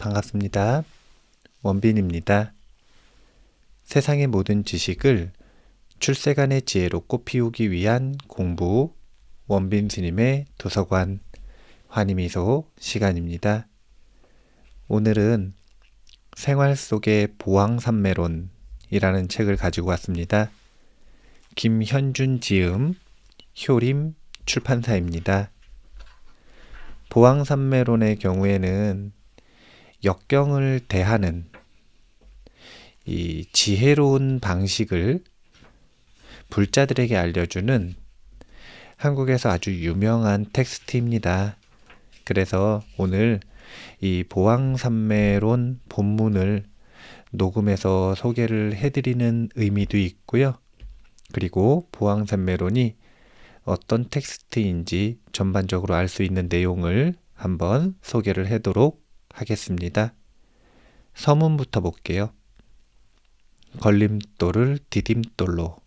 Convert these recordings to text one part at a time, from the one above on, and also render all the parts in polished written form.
반갑습니다. 원빈입니다. 세상의 모든 지식을 출세간의 지혜로 꽃피우기 위한 공부, 원빈 스님의 도서관 환희미소 시간입니다. 오늘은 생활 속의 보왕산매론이라는 책을 가지고 왔습니다. 김현준 지음, 효림 출판사입니다. 보왕산매론의 경우에는 역경을 대하는 이 지혜로운 방식을 불자들에게 알려주는 한국에서 아주 유명한 텍스트입니다. 그래서 오늘 이 보왕산매론 본문을 녹음해서 소개를 해드리는 의미도 있고요. 그리고 보왕산매론이 어떤 텍스트인지 전반적으로 알 수 있는 내용을 한번 소개를 하도록 하겠습니다. 서문부터 볼게요. 걸림돌을 디딤돌로.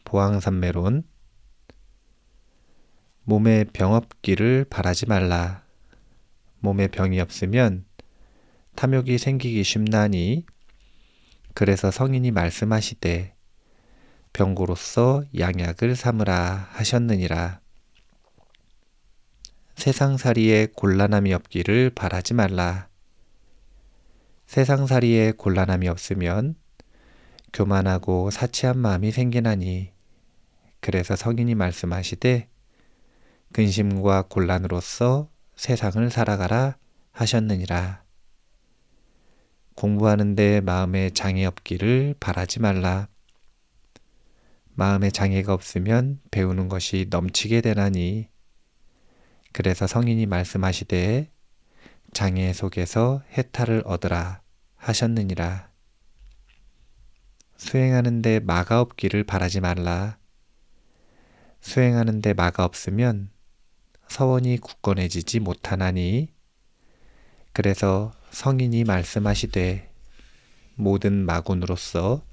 보왕산매론. 몸에 병 없기를 바라지 말라. 몸에 병이 없으면 탐욕이 생기기 쉽나니 그래서 성인이 말씀하시되 병고로서 양약을 삼으라 하셨느니라. 세상살이에 곤란함이 없기를 바라지 말라. 세상살이에 곤란함이 없으면 교만하고 사치한 마음이 생기나니 그래서 성인이 말씀하시되 근심과 곤란으로서 세상을 살아가라 하셨느니라. 공부하는데 마음에 장애 없기를 바라지 말라. 마음에 장애가 없으면 배우는 것이 넘치게 되나니 그래서 성인이 말씀하시되 장애 속에서 해탈을 얻으라 하셨느니라. 수행하는데 마가 없기를 바라지 말라. 수행하는데 마가 없으면 서원이 굳건해지지 못하나니 그래서 성인이 말씀하시되 모든 마군으로서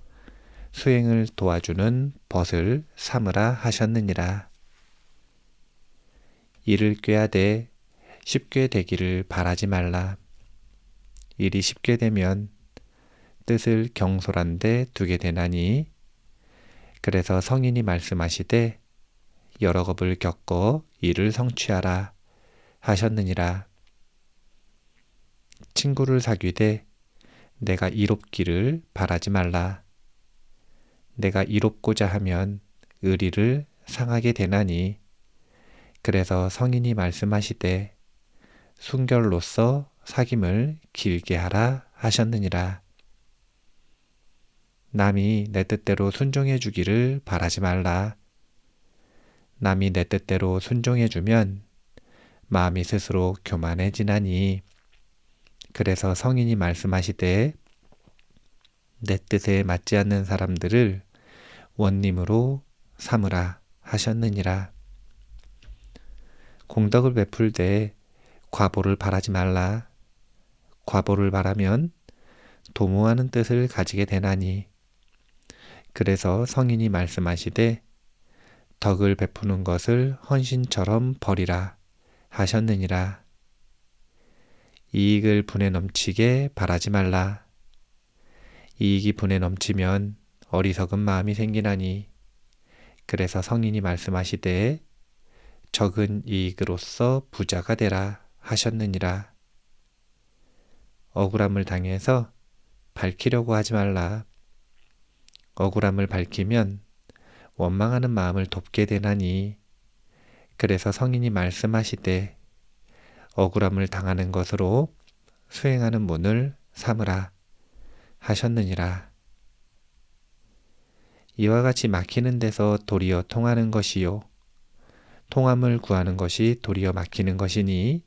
수행을 도와주는 벗을 삼으라 하셨느니라. 일을 꾀하되 쉽게 되기를 바라지 말라. 일이 쉽게 되면 뜻을 경솔한 데 두게 되나니 그래서 성인이 말씀하시되 여러 겁을 겪어 일을 성취하라 하셨느니라. 친구를 사귀되 내가 이롭기를 바라지 말라. 내가 이롭고자 하면 의리를 상하게 되나니 그래서 성인이 말씀하시되 순결로서 사귐을 길게 하라 하셨느니라. 남이 내 뜻대로 순종해 주기를 바라지 말라. 남이 내 뜻대로 순종해 주면 마음이 스스로 교만해지나니 그래서 성인이 말씀하시되 내 뜻에 맞지 않는 사람들을 원님으로 삼으라 하셨느니라. 공덕을 베풀되 과보를 바라지 말라. 과보를 바라면 도모하는 뜻을 가지게 되나니 그래서 성인이 말씀하시되 덕을 베푸는 것을 헌신처럼 버리라 하셨느니라. 이익을 분에 넘치게 바라지 말라. 이익이 분에 넘치면 어리석은 마음이 생기나니 그래서 성인이 말씀하시되 적은 이익으로서 부자가 되라 하셨느니라. 억울함을 당해서 밝히려고 하지 말라. 억울함을 밝히면 원망하는 마음을 돕게 되나니 그래서 성인이 말씀하시되 억울함을 당하는 것으로 수행하는 문을 삼으라 하셨느니라. 이와 같이 막히는 데서 도리어 통하는 것이요 통함을 구하는 것이 도리어 막히는 것이니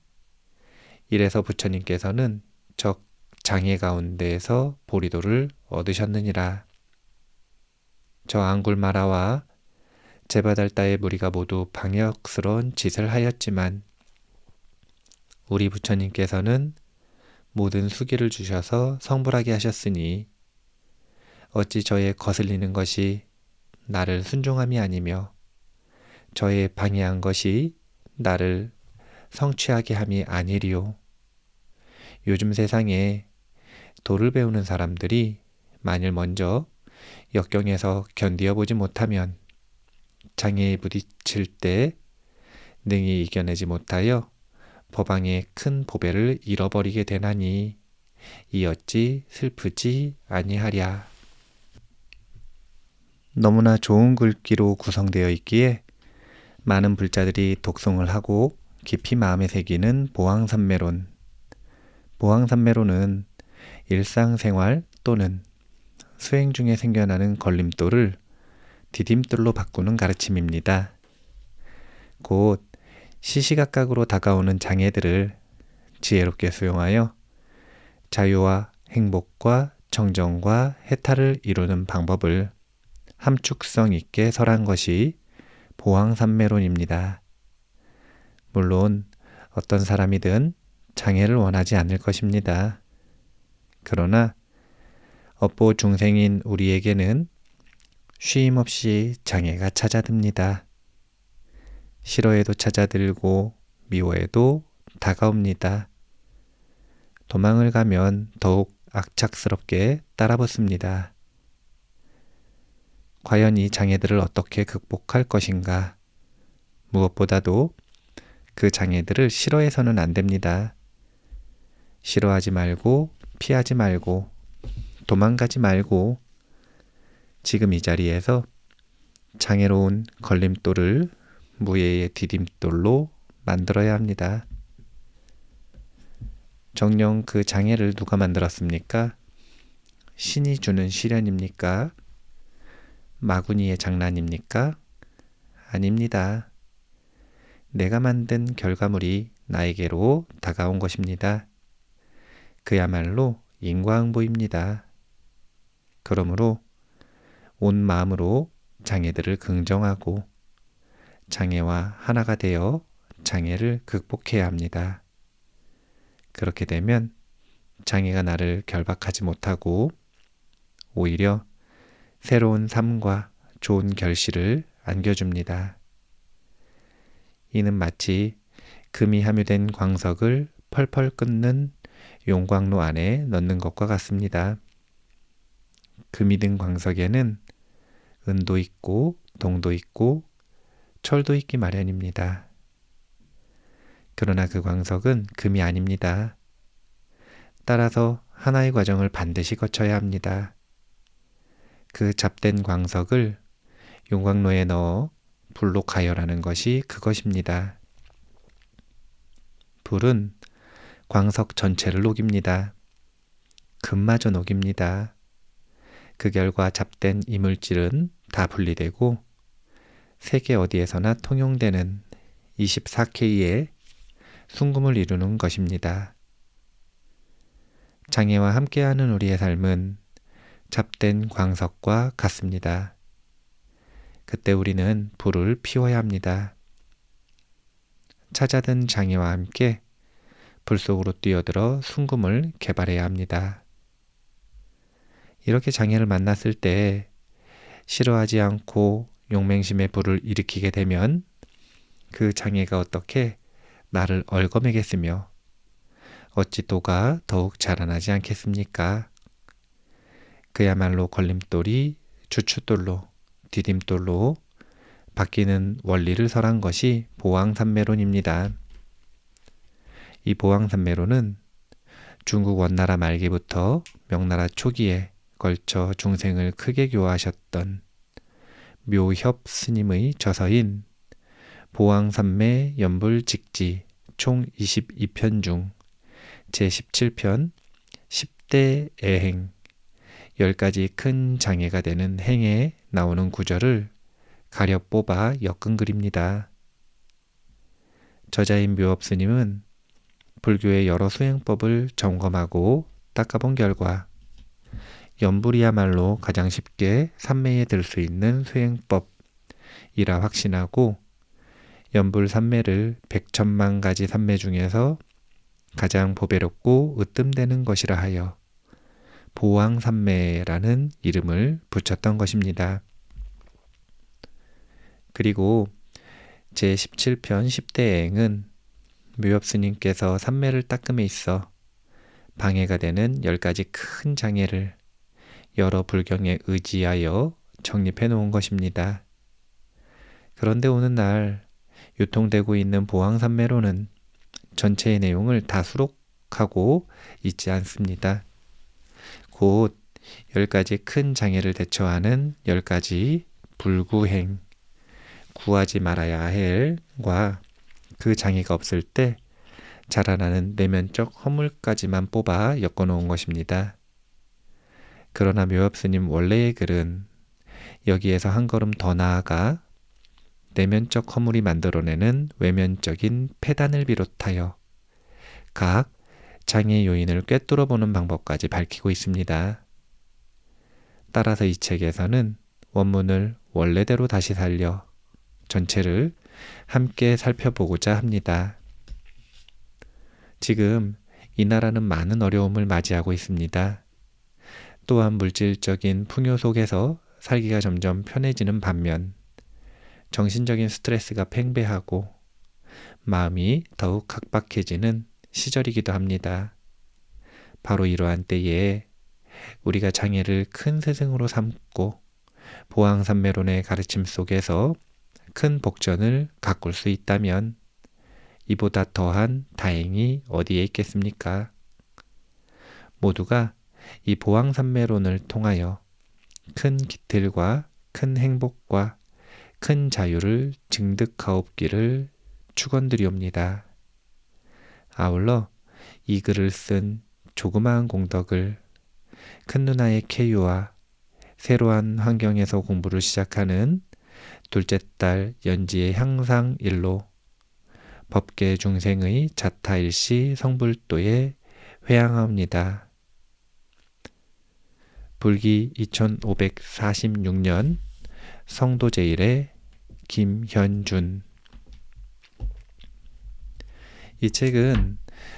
이래서 부처님께서는 적 장애 가운데에서 보리도를 얻으셨느니라. 저 앙굴마라와 제바달다의 무리가 모두 방역스러운 짓을 하였지만 우리 부처님께서는 모든 수기를 주셔서 성불하게 하셨으니 어찌 저의 거슬리는 것이 나를 순종함이 아니며 저의 방해한 것이 나를 성취하게 함이 아니리요. 요즘 세상에 도를 배우는 사람들이 만일 먼저 역경에서 견디어 보지 못하면 장애에 부딪힐 때 능히 이겨내지 못하여 법왕의 큰 보배를 잃어버리게 되나니 이 어찌 슬프지 아니하랴. 너무나 좋은 글귀로 구성되어 있기에 많은 불자들이 독송을 하고 깊이 마음에 새기는 보왕산매론. 보왕산매론은 일상생활 또는 수행 중에 생겨나는 걸림돌을 디딤돌로 바꾸는 가르침입니다. 곧 시시각각으로 다가오는 장애들을 지혜롭게 수용하여 자유와 행복과 청정과 해탈을 이루는 방법을 함축성 있게 설한 것이 보왕산매론입니다. 물론 어떤 사람이든 장애를 원하지 않을 것입니다. 그러나 업보 중생인 우리에게는 쉼없이 장애가 찾아듭니다. 싫어해도 찾아들고 미워해도 다가옵니다. 도망을 가면 더욱 악착스럽게 따라붙습니다. 과연 이 장애들을 어떻게 극복할 것인가? 무엇보다도 그 장애들을 싫어해서는 안 됩니다. 싫어하지 말고 피하지 말고 도망가지 말고 지금 이 자리에서 장애로운 걸림돌을 무예의 디딤돌로 만들어야 합니다. 정녕 그 장애를 누가 만들었습니까? 신이 주는 시련입니까? 마구니의 장난입니까? 아닙니다. 내가 만든 결과물이 나에게로 다가온 것입니다. 그야말로 인과응보입니다. 그러므로 온 마음으로 장애들을 긍정하고 장애와 하나가 되어 장애를 극복해야 합니다. 그렇게 되면 장애가 나를 결박하지 못하고 오히려 새로운 삶과 좋은 결실을 안겨줍니다. 이는 마치 금이 함유된 광석을 펄펄 끓는 용광로 안에 넣는 것과 같습니다. 금이 든 광석에는 은도 있고 동도 있고 철도 있기 마련입니다. 그러나 그 광석은 금이 아닙니다. 따라서 하나의 과정을 반드시 거쳐야 합니다. 그 잡된 광석을 용광로에 넣어 불로 가열하는 것이 그것입니다. 불은 광석 전체를 녹입니다. 금마저 녹입니다. 그 결과 잡된 이물질은 다 분리되고 세계 어디에서나 통용되는 24K의 순금을 이루는 것입니다. 장애와 함께하는 우리의 삶은 잡된 광석과 같습니다. 그때 우리는 불을 피워야 합니다. 찾아든 장애와 함께 불 속으로 뛰어들어 순금을 개발해야 합니다. 이렇게 장애를 만났을 때 싫어하지 않고 용맹심의 불을 일으키게 되면 그 장애가 어떻게 나를 얽어매겠으며 어찌 또가 더욱 자라나지 않겠습니까? 그야말로 걸림돌이 주춧돌로 디딤돌로 바뀌는 원리를 설한 것이 보왕산매론입니다. 이 보왕산매론은 중국 원나라 말기부터 명나라 초기에 걸쳐 중생을 크게 교화하셨던 묘협 스님의 저서인 보왕산매 연불직지 총 22편 중 제17편 10대 애행 10가지 큰 장애가 되는 행에 나오는 구절을 가려 뽑아 엮은 글입니다. 저자인 묘업 스님은 불교의 여러 수행법을 점검하고 닦아본 결과 연불이야말로 가장 쉽게 삼매에 들 수 있는 수행법이라 확신하고 연불 삼매를 백천만 가지 삼매 중에서 가장 보배롭고 으뜸되는 것이라 하여 보왕삼매라는 이름을 붙였던 것입니다. 그리고 제17편 10대 애행은 묘엽스님께서 삼매를 닦음에 있어 방해가 되는 10가지 큰 장애를 여러 불경에 의지하여 정립해 놓은 것입니다. 그런데 오늘날 유통되고 있는 보왕산매론은 전체의 내용을 다 수록하고 있지 않습니다. 곧 10가지 큰 장애를 대처하는 10가지 불구행, 구하지 말아야 할과 그 장애가 없을 때 자라나는 내면적 허물까지만 뽑아 엮어놓은 것입니다. 그러나 묘엽스님 원래의 글은 여기에서 한 걸음 더 나아가 내면적 허물이 만들어내는 외면적인 폐단을 비롯하여 각 장애 요인을 꿰뚫어 보는 방법까지 밝히고 있습니다. 따라서 이 책에서는 원문을 원래대로 다시 살려 전체를 함께 살펴보고자 합니다. 지금 이 나라는 많은 어려움을 맞이하고 있습니다. 또한 물질적인 풍요 속에서 살기가 점점 편해지는 반면 정신적인 스트레스가 팽배하고 마음이 더욱 각박해지는 시절이기도 합니다. 바로 이러한 때에 우리가 장애를 큰 스승으로 삼고 보왕산매론의 가르침 속에서 큰 복전을 가꿀 수 있다면 이보다 더한 다행이 어디에 있겠습니까? 모두가 이 보왕산매론을 통하여 큰 기틀과 큰 행복과 큰 자유를 증득하옵기를 축원드리옵니다. 아울러 이 글을 쓴 조그마한 공덕을 큰 누나의 쾌유와 새로운 환경에서 공부를 시작하는 둘째 딸 연지의 향상 일로 법계 중생의 자타일시 성불도에 회양하옵니다. 불기 2546년 성도제일의 김현준. 이 책은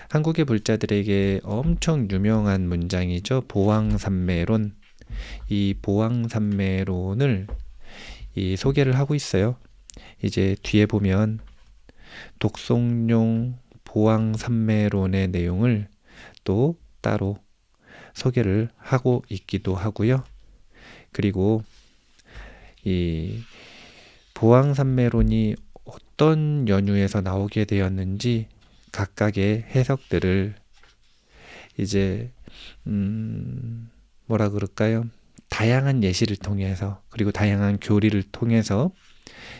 한국의 불자들에게 엄청 유명한 문장이죠. 보왕산매론. 이 보왕산매론을 소개를 하고 있어요. 이제 뒤에 보면 독송용 보왕산매론의 내용을 또 따로 소개를 하고 있기도 하고요. 그리고 이 보왕산매론이 어떤 연유에서 나오게 되었는지 각각의 해석들을 이제 뭐라 그럴까요? 다양한 예시를 통해서 그리고 다양한 교리를 통해서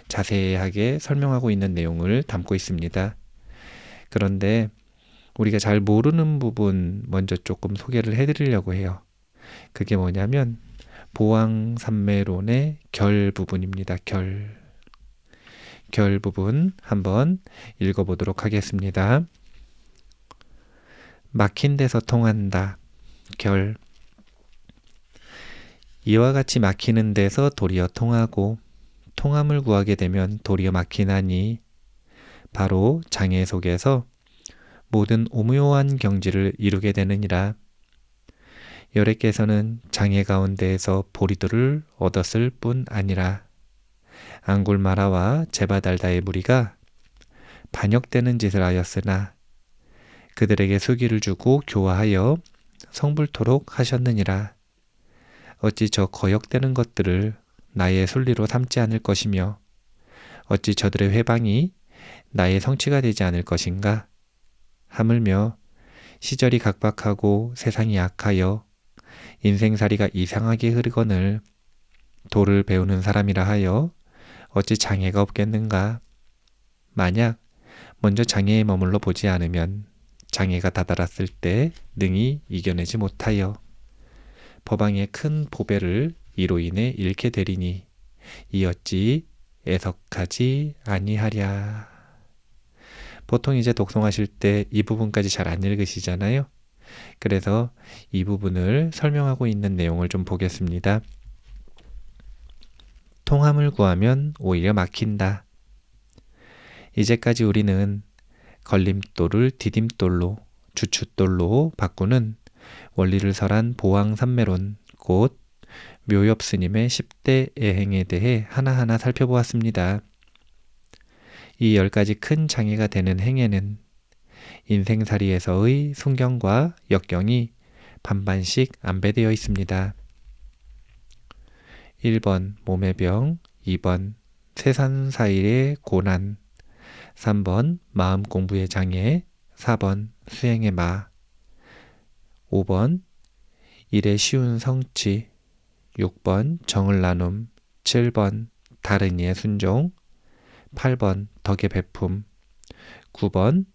자세하게 설명하고 있는 내용을 담고 있습니다. 그런데 우리가 잘 모르는 부분 먼저 조금 소개를 해드리려고 해요. 그게 뭐냐면 보왕산매론의 결 부분입니다. 결 부분 한번 읽어보도록 하겠습니다. 막힌 데서 통한다. 결. 이와 같이 막히는 데서 도리어 통하고 통함을 구하게 되면 도리어 막히나니 바로 장애 속에서 모든 오묘한 경지를 이루게 되느니라. 여래께서는 장애 가운데에서 보리도를 얻었을 뿐 아니라 앙굴마라와 제바달다의 무리가 반역되는 짓을 하였으나 그들에게 수기를 주고 교화하여 성불토록 하셨느니라. 어찌 저 거역되는 것들을 나의 순리로 삼지 않을 것이며 어찌 저들의 회방이 나의 성취가 되지 않을 것인가? 하물며 시절이 각박하고 세상이 악하여 인생살이가 이상하게 흐르거늘 도를 배우는 사람이라 하여 어찌 장애가 없겠는가? 만약 먼저 장애에 머물러 보지 않으면 장애가 다다랐을 때 능히 이겨내지 못하여 법왕의 큰 보배를 이로 인해 잃게 되리니 이 어찌 애석하지 아니하랴. 보통 이제 독송하실 때 이 부분까지 잘 안 읽으시잖아요. 그래서 이 부분을 설명하고 있는 내용을 좀 보겠습니다. 통함을 구하면 오히려 막힌다. 이제까지 우리는 걸림돌을 디딤돌로 주춧돌로 바꾸는 원리를 설한 보왕산매론 곧 묘엽스님의 10대 애행에 대해 하나하나 살펴보았습니다. 이 10가지 큰 장애가 되는 행에는 인생살이에서의 순경과 역경이 반반씩 안배되어 있습니다. 1번 몸의 병, 2번 세상사일의 고난, 3번 마음 공부의 장애, 4번 수행의 마, 5번 일의 쉬운 성취, 6번 정을 나눔, 7번 다른 이의 순종, 8번 덕의 베품, 9번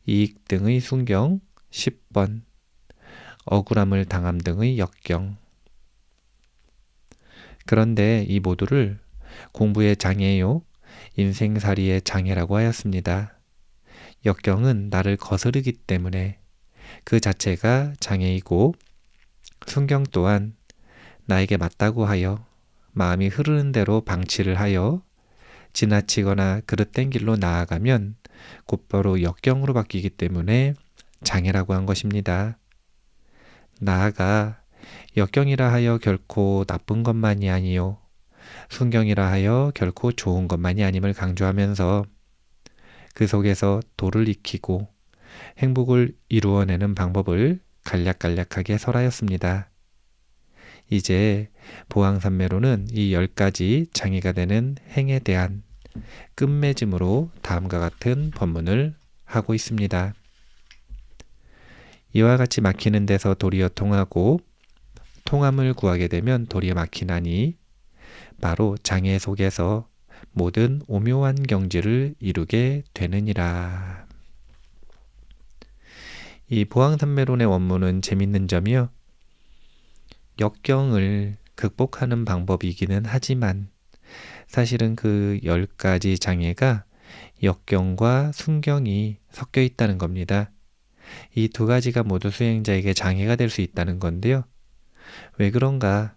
이익 등의 순경, 10번 억울함을 당함 등의 역경. 그런데 이 모두를 공부의 장애요, 인생살이의 장애라고 하였습니다. 역경은 나를 거스르기 때문에 그 자체가 장애이고, 순경 또한 나에게 맞다고 하여 마음이 흐르는 대로 방치를 하여 지나치거나 그릇된 길로 나아가면 곧바로 역경으로 바뀌기 때문에 장애라고 한 것입니다. 나아가 역경이라 하여 결코 나쁜 것만이 아니요, 순경이라 하여 결코 좋은 것만이 아님을 강조하면서 그 속에서 도를 익히고 행복을 이루어내는 방법을 간략간략하게 설하였습니다. 이제 보항산매로는 이 10가지 장애가 되는 행에 대한 끝맺음으로 다음과 같은 법문을 하고 있습니다. 이와 같이 막히는 데서 도리어 통하고, 통함을 구하게 되면 도리어 막히나니 바로 장애 속에서 모든 오묘한 경지를 이루게 되느니라. 이 보항산매론의 원문은 재밌는 점이요, 역경을 극복하는 방법이기는 하지만 사실은 그 10가지 장애가 역경과 순경이 섞여 있다는 겁니다. 이 두 가지가 모두 수행자에게 장애가 될 수 있다는 건데요. 왜 그런가?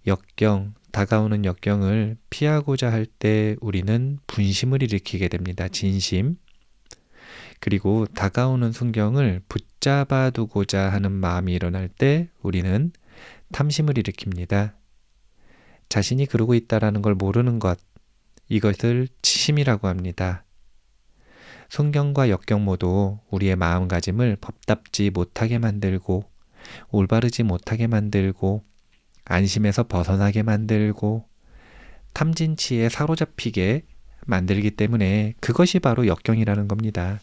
역경, 다가오는 역경을 피하고자 할 때 우리는 분심을 일으키게 됩니다. 진심. 그리고 다가오는 순경을 붙잡아 두고자 하는 마음이 일어날 때 우리는 탐심을 일으킵니다. 자신이 그러고 있다라는 걸 모르는 것, 이것을 치심이라고 합니다. 순경과 역경 모두 우리의 마음가짐을 법답지 못하게 만들고, 올바르지 못하게 만들고, 안심에서 벗어나게 만들고, 탐진치에 사로잡히게 만들기 때문에 그것이 바로 역경이라는 겁니다.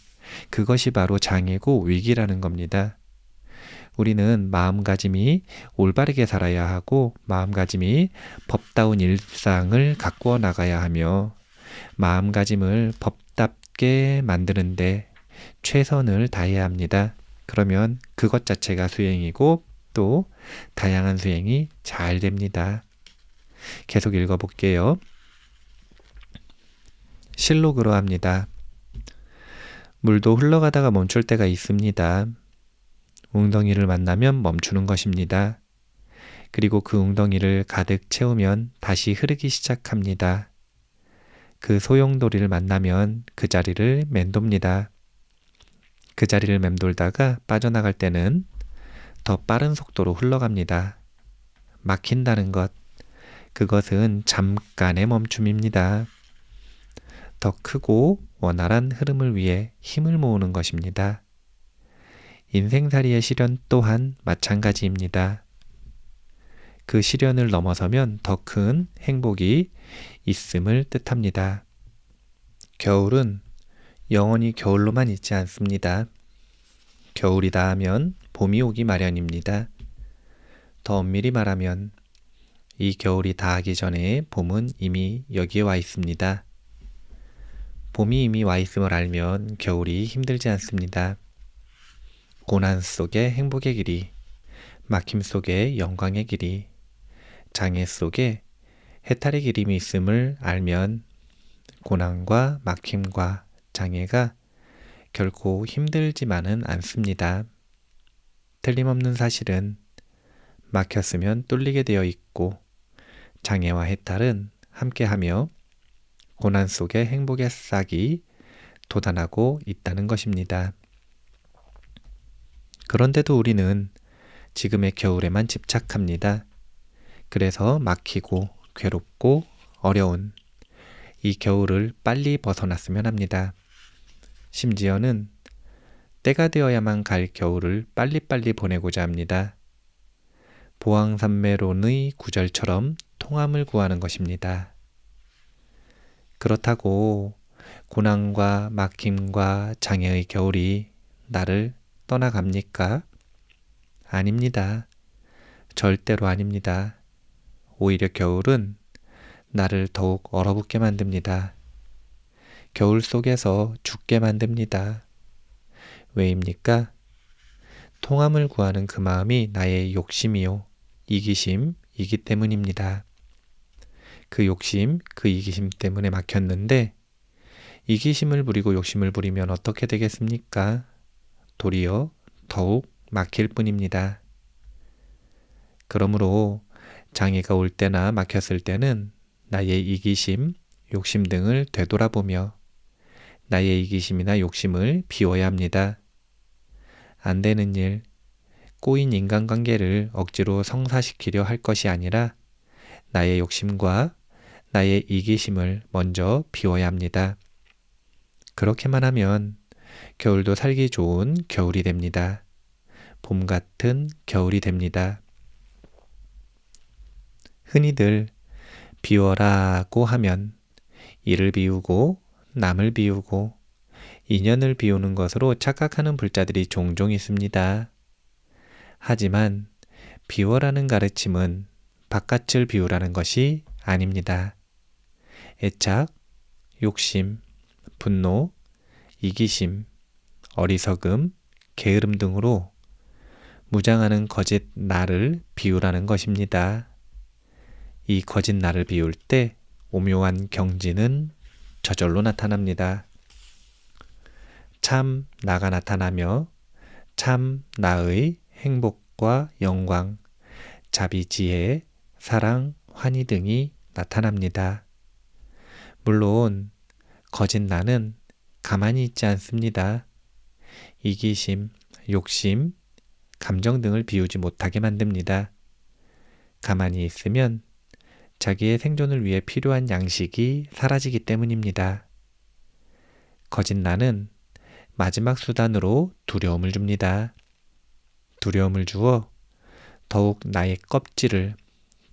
그것이 바로 장애고 위기라는 겁니다. 우리는 마음가짐이 올바르게 살아야 하고, 마음가짐이 법다운 일상을 가꾸어 나가야 하며, 마음가짐을 법답게 만드는데 최선을 다해야 합니다. 그러면 그것 자체가 수행이고 또 다양한 수행이 잘 됩니다. 계속 읽어볼게요. 실로 그러합니다. 물도 흘러가다가 멈출 때가 있습니다. 웅덩이를 만나면 멈추는 것입니다. 그리고 그 웅덩이를 가득 채우면 다시 흐르기 시작합니다. 그 소용돌이를 만나면 그 자리를 맴돕니다. 그 자리를 맴돌다가 빠져나갈 때는 더 빠른 속도로 흘러갑니다. 막힌다는 것, 그것은 잠깐의 멈춤입니다. 더 크고 원활한 흐름을 위해 힘을 모으는 것입니다. 인생살이의 시련 또한 마찬가지입니다. 그 시련을 넘어서면 더 큰 행복이 있음을 뜻합니다. 겨울은 영원히 겨울로만 있지 않습니다. 겨울이다 하면 봄이 오기 마련입니다. 더 엄밀히 말하면 이 겨울이 다하기 전에 봄은 이미 여기에 와 있습니다. 봄이 이미 와 있음을 알면 겨울이 힘들지 않습니다. 고난 속에 행복의 길이, 막힘 속에 영광의 길이, 장애 속에 해탈의 길임이 있음을 알면 고난과 막힘과 장애가 결코 힘들지만은 않습니다. 틀림없는 사실은 막혔으면 뚫리게 되어 있고, 장애와 해탈은 함께하며 고난 속에 행복의 싹이 돋아나고 있다는 것입니다. 그런데도 우리는 지금의 겨울에만 집착합니다. 그래서 막히고 괴롭고 어려운 이 겨울을 빨리 벗어났으면 합니다. 심지어는 때가 되어야만 갈 겨울을 빨리빨리 보내고자 합니다. 보왕산매론의 구절처럼 통함을 구하는 것입니다. 그렇다고 고난과 막힘과 장애의 겨울이 나를 떠나갑니까? 아닙니다. 절대로 아닙니다. 오히려 겨울은 나를 더욱 얼어붙게 만듭니다. 겨울 속에서 죽게 만듭니다. 왜입니까? 통함을 구하는 그 마음이 나의 욕심이요, 이기심이기 때문입니다. 그 욕심, 그 이기심 때문에 막혔는데 이기심을 부리고 욕심을 부리면 어떻게 되겠습니까? 도리어 더욱 막힐 뿐입니다. 그러므로 장애가 올 때나 막혔을 때는 나의 이기심, 욕심 등을 되돌아보며 나의 이기심이나 욕심을 비워야 합니다. 안 되는 일, 꼬인 인간관계를 억지로 성사시키려 할 것이 아니라 나의 욕심과 나의 이기심을 먼저 비워야 합니다. 그렇게만 하면 겨울도 살기 좋은 겨울이 됩니다. 봄 같은 겨울이 됩니다. 흔히들 비워라고 하면 이를 비우고 남을 비우고 인연을 비우는 것으로 착각하는 불자들이 종종 있습니다. 하지만 비워라는 가르침은 바깥을 비우라는 것이 아닙니다. 애착, 욕심, 분노, 이기심, 어리석음, 게으름 등으로 무장하는 거짓 나를 비우라는 것입니다. 이 거짓 나를 비울 때 오묘한 경지는 저절로 나타납니다. 참 나가 나타나며 참 나의 행복과 영광, 자비, 지혜, 사랑, 환희 등이 나타납니다. 물론 거짓 나는 가만히 있지 않습니다. 이기심, 욕심, 감정 등을 비우지 못하게 만듭니다. 가만히 있으면 자기의 생존을 위해 필요한 양식이 사라지기 때문입니다. 거짓 나는 마지막 수단으로 두려움을 줍니다. 두려움을 주어 더욱 나의 껍질을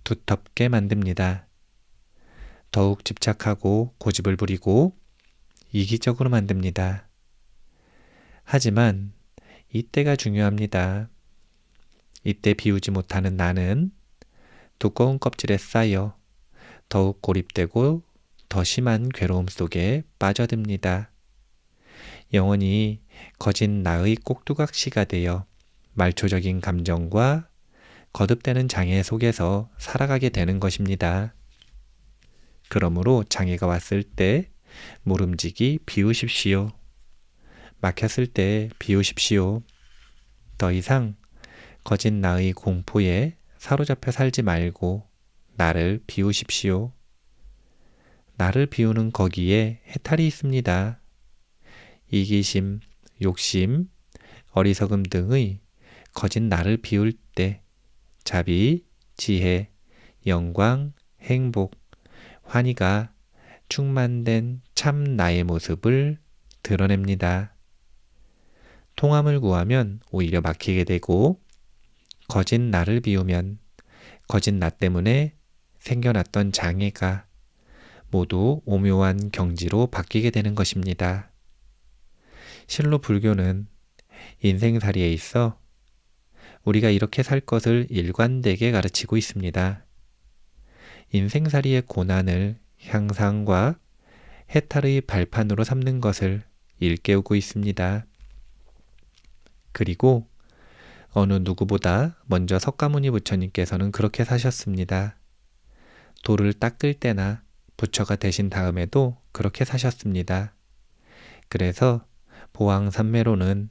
두텁게 만듭니다. 더욱 집착하고 고집을 부리고 이기적으로 만듭니다. 하지만 이때가 중요합니다. 이때 비우지 못하는 나는 두꺼운 껍질에 쌓여 더욱 고립되고 더 심한 괴로움 속에 빠져듭니다. 영원히 거짓 나의 꼭두각시가 되어 말초적인 감정과 거듭되는 장애 속에서 살아가게 되는 것입니다. 그러므로 장애가 왔을 때 모름지기 비우십시오. 막혔을 때 비우십시오. 더 이상 거짓 나의 공포에 사로잡혀 살지 말고 나를 비우십시오. 나를 비우는 거기에 해탈이 있습니다. 이기심, 욕심, 어리석음 등의 거짓 나를 비울 때 자비, 지혜, 영광, 행복, 환희가 충만된 참 나의 모습을 드러냅니다. 통함을 구하면 오히려 막히게 되고 거짓 나를 비우면 거짓 나 때문에 생겨났던 장애가 모두 오묘한 경지로 바뀌게 되는 것입니다. 실로 불교는 인생살이에 있어 우리가 이렇게 살 것을 일관되게 가르치고 있습니다. 인생살이의 고난을 향상과 해탈의 발판으로 삼는 것을 일깨우고 있습니다. 그리고 어느 누구보다 먼저 석가모니 부처님께서는 그렇게 사셨습니다. 돌을 닦을 때나 부처가 되신 다음에도 그렇게 사셨습니다. 그래서 보왕산매로는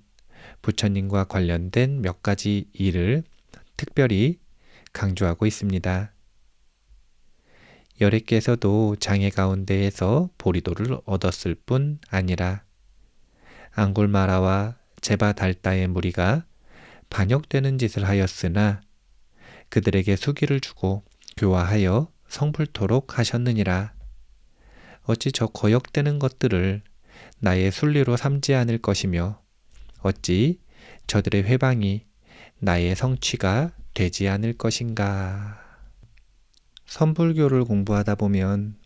부처님과 관련된 몇 가지 일을 특별히 강조하고 있습니다. 열애께서도 장애 가운데에서 보리도를 얻었을 뿐 아니라 앙굴마라와 제바달다의 무리가 반역되는 짓을 하였으나 그들에게 수기를 주고 교화하여 성불토록 하셨느니라. 어찌 저 거역되는 것들을 나의 순리로 삼지 않을 것이며 어찌 저들의 회방이 나의 성취가 되지 않을 것인가. 선불교를 공부하다 보면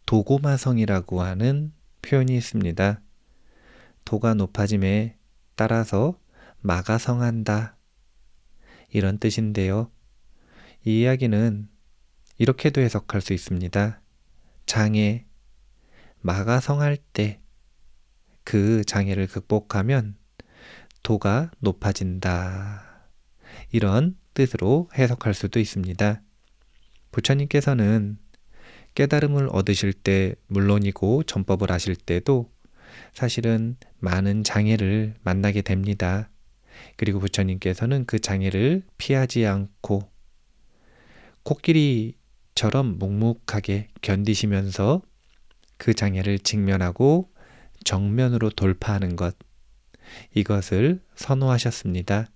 도고마성이라고 하는 표현이 있습니다. 도가 높아짐에 따라서 마가 성한다. 이런 뜻인데요. 이 이야기는 이렇게도 해석할 수 있습니다. 장애, 마가 성할 때 그 장애를 극복하면 도가 높아진다. 이런 뜻으로 해석할 수도 있습니다. 부처님께서는 깨달음을 얻으실 때 물론이고 전법을 아실 때도 사실은 많은 장애를 만나게 됩니다. 그리고 부처님께서는 그 장애를 피하지 않고 코끼리처럼 묵묵하게 견디시면서 그 장애를 직면하고 정면으로 돌파하는 것, 이것을 선호하셨습니다.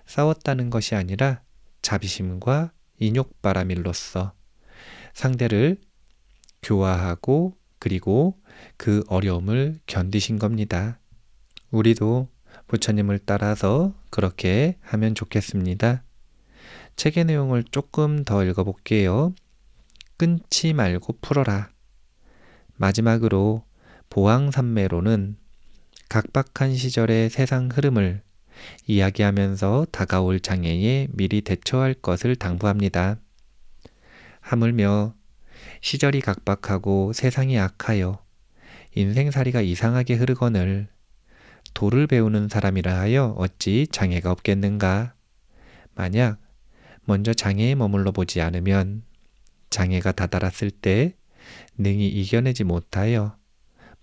싸웠다는 것이 아니라 자비심과 인욕바라밀로써 상대를 교화하고 그리고 그 어려움을 견디신 겁니다. 우리도 부처님을 따라서 그렇게 하면 좋겠습니다. 책의 내용을 조금 더 읽어볼게요. 끊지 말고 풀어라. 마지막으로 보왕산매로는 각박한 시절의 세상 흐름을 이야기하면서 다가올 장애에 미리 대처할 것을 당부합니다. 하물며 시절이 각박하고 세상이 악하여 인생살이가 이상하게 흐르거늘 도를 배우는 사람이라 하여 어찌 장애가 없겠는가. 만약 먼저 장애에 머물러 보지 않으면 장애가 다다랐을 때 능히 이겨내지 못하여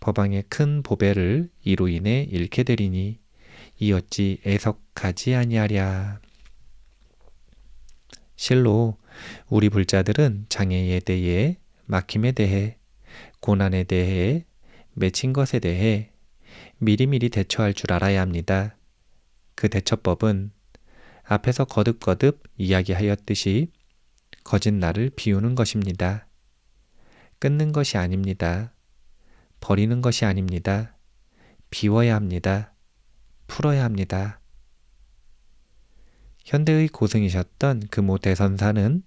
법왕의 큰 보배를 이로 인해 잃게 되리니 이 어찌 애석하지 아니하랴. 실로 우리 불자들은 장애에 대해, 막힘에 대해, 고난에 대해, 맺힌 것에 대해 미리미리 대처할 줄 알아야 합니다. 그 대처법은 앞에서 거듭거듭 이야기하였듯이 거짓 나를 비우는 것입니다. 끊는 것이 아닙니다. 버리는 것이 아닙니다. 비워야 합니다. 풀어야 합니다. 현대의 고승이셨던 금오 대선사는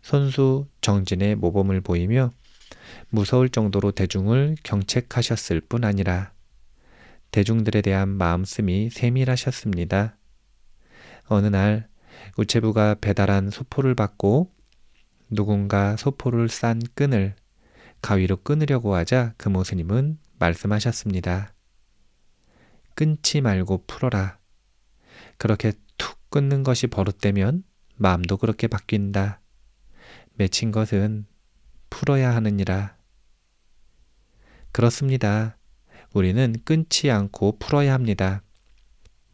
손수 정진의 모범을 보이며 무서울 정도로 대중을 경책하셨을 뿐 아니라 대중들에 대한 마음씀이 세밀하셨습니다. 어느 날 우체부가 배달한 소포를 받고 누군가 소포를 싼 끈을 가위로 끊으려고 하자 금오 스님은 말씀하셨습니다. 끊지 말고 풀어라. 그렇게 툭 끊는 것이 버릇되면 마음도 그렇게 바뀐다. 맺힌 것은 풀어야 하느니라. 그렇습니다. 우리는 끊지 않고 풀어야 합니다.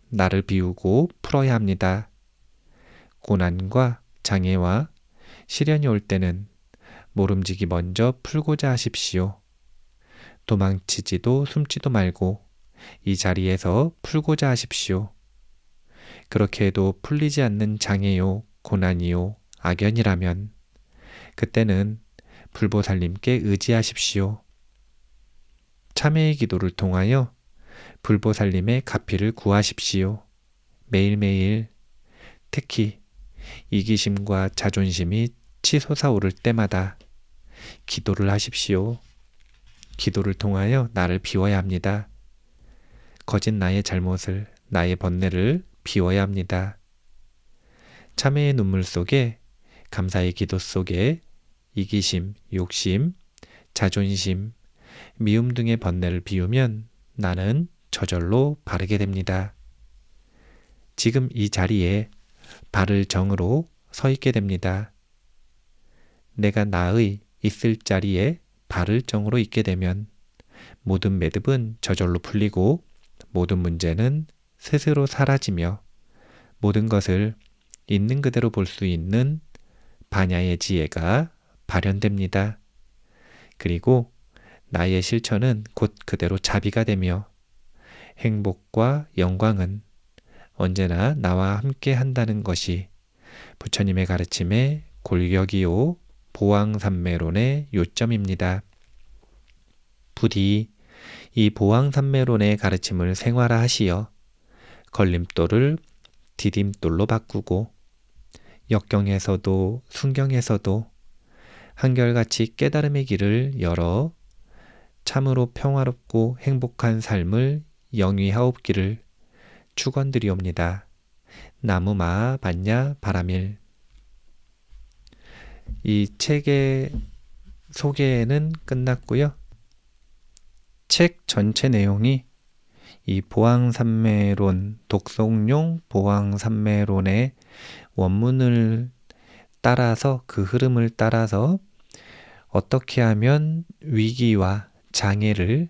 나를 비우고 풀어야 합니다. 고난과 장애와 시련이 올 때는 모름지기 먼저 풀고자 하십시오. 도망치지도 숨지도 말고 이 자리에서 풀고자 하십시오. 그렇게 해도 풀리지 않는 장애요, 고난이요, 악연이라면 그때는 불보살님께 의지하십시오. 참회의 기도를 통하여 불보살님의 가피를 구하십시오. 매일매일, 특히 이기심과 자존심이 치솟아오를 때마다 기도를 하십시오. 기도를 통하여 나를 비워야 합니다. 거짓 나의 잘못을, 나의 번뇌를 비워야 합니다. 참회의 눈물 속에, 감사의 기도 속에 이기심, 욕심, 자존심, 미움 등의 번뇌를 비우면 나는 저절로 바르게 됩니다. 지금 이 자리에 바를 정으로 서 있게 됩니다. 내가 나의 있을 자리에 바를 정으로 있게 되면 모든 매듭은 저절로 풀리고 모든 문제는 스스로 사라지며 모든 것을 있는 그대로 볼 수 있는 반야의 지혜가 발현됩니다. 그리고 나의 실천은 곧 그대로 자비가 되며 행복과 영광은 언제나 나와 함께 한다는 것이 부처님의 가르침의 골격이요 보왕산매론의 요점입니다. 부디 이 보왕산매론의 가르침을 생활화하시어 걸림돌을 디딤돌로 바꾸고 역경에서도 순경에서도 한결같이 깨달음의 길을 열어 참으로 평화롭고 행복한 삶을 영위하옵기를 축원드리옵니다. 나무마 반야 바라밀. 이 책의 소개는 끝났고요. 책 전체 내용이 이 보왕산매론, 독송용 보왕산매론의 원문을 따라서 그 흐름을 따라서 어떻게 하면 위기와 장애를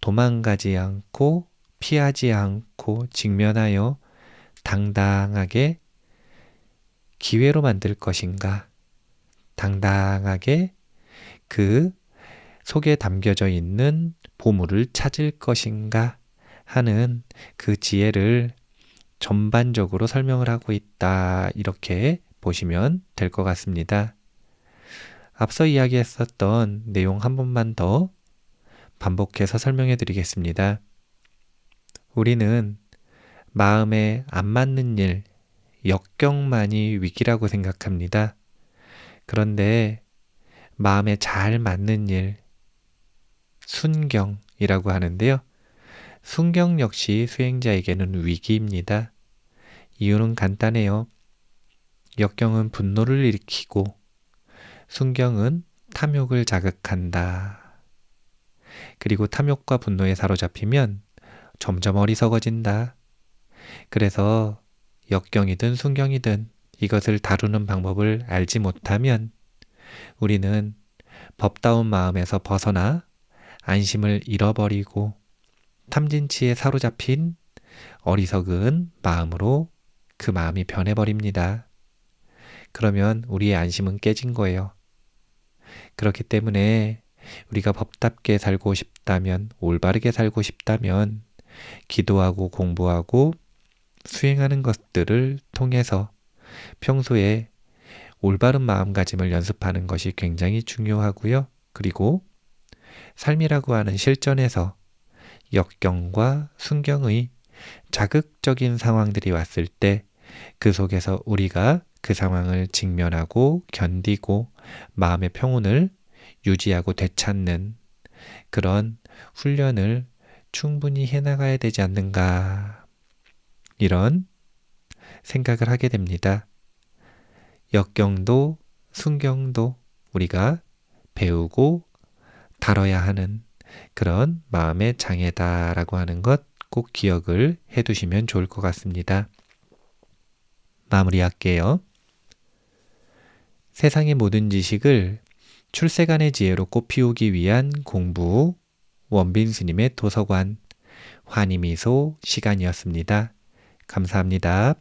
도망가지 않고 피하지 않고 직면하여 당당하게 기회로 만들 것인가, 당당하게 그 속에 담겨져 있는 보물을 찾을 것인가 하는 그 지혜를 전반적으로 설명을 하고 있다. 이렇게 보시면 될 것 같습니다. 앞서 이야기했었던 내용 한 번만 더 반복해서 설명해 드리겠습니다. 우리는 마음에 안 맞는 일, 역경만이 위기라고 생각합니다. 그런데 마음에 잘 맞는 일, 순경이라고 하는데요. 순경 역시 수행자에게는 위기입니다. 이유는 간단해요. 역경은 분노를 일으키고 순경은 탐욕을 자극한다. 그리고 탐욕과 분노에 사로잡히면 점점 어리석어진다. 그래서 역경이든 순경이든 이것을 다루는 방법을 알지 못하면 우리는 법다운 마음에서 벗어나 안심을 잃어버리고 탐진치에 사로잡힌 어리석은 마음으로 그 마음이 변해버립니다. 그러면 우리의 안심은 깨진 거예요. 그렇기 때문에 우리가 법답게 살고 싶다면, 올바르게 살고 싶다면 기도하고 공부하고 수행하는 것들을 통해서 평소에 올바른 마음가짐을 연습하는 것이 굉장히 중요하고요. 그리고 삶이라고 하는 실전에서 역경과 순경의 자극적인 상황들이 왔을 때 그 속에서 우리가 그 상황을 직면하고 견디고 마음의 평온을 유지하고 되찾는 그런 훈련을 충분히 해나가야 되지 않는가, 이런 생각을 하게 됩니다. 역경도 순경도 우리가 배우고 다뤄야 하는 그런 마음의 장애다라고 하는 것 꼭 기억을 해두시면 좋을 것 같습니다. 마무리할게요. 세상의 모든 지식을 출세간의 지혜로 꽃피우기 위한 공부, 원빈 스님의 도서관, 환희미소 시간이었습니다. 감사합니다.